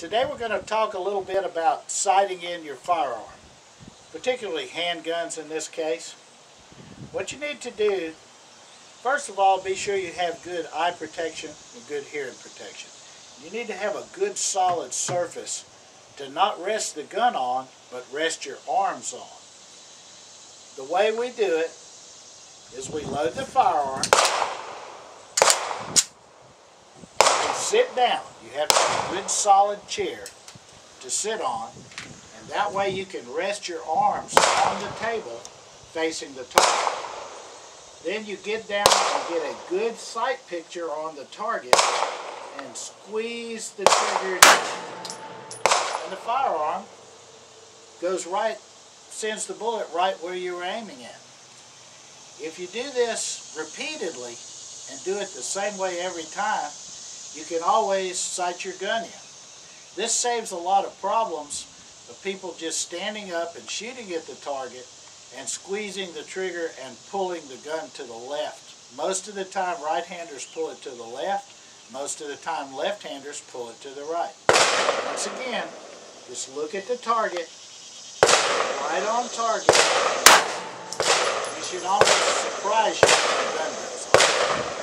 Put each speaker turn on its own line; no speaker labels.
Today we're going to talk a little bit about sighting in your firearm, particularly handguns in this case. What you need to do, first of all, be sure you have good eye protection and good hearing protection. You need to have a good solid surface to not rest the gun on, but rest your arms on. The way we do it is we load the firearm, and sit down. You have to have a good solid chair to sit on, and that way you can rest your arms on the table facing the target. Then you get down and get a good sight picture on the target and squeeze the trigger down. And the firearm goes right, sends the bullet right where you were aiming at. If you do this repeatedly and do it the same way every time, you can always sight your gun in. This saves a lot of problems of people just standing up and shooting at the target and squeezing the trigger and pulling the gun to the left. Most of the time right-handers pull it to the left. Most of the time left-handers pull it to the right. Once again, just look at the target, right on target. You should almost surprise you when the gun goes off.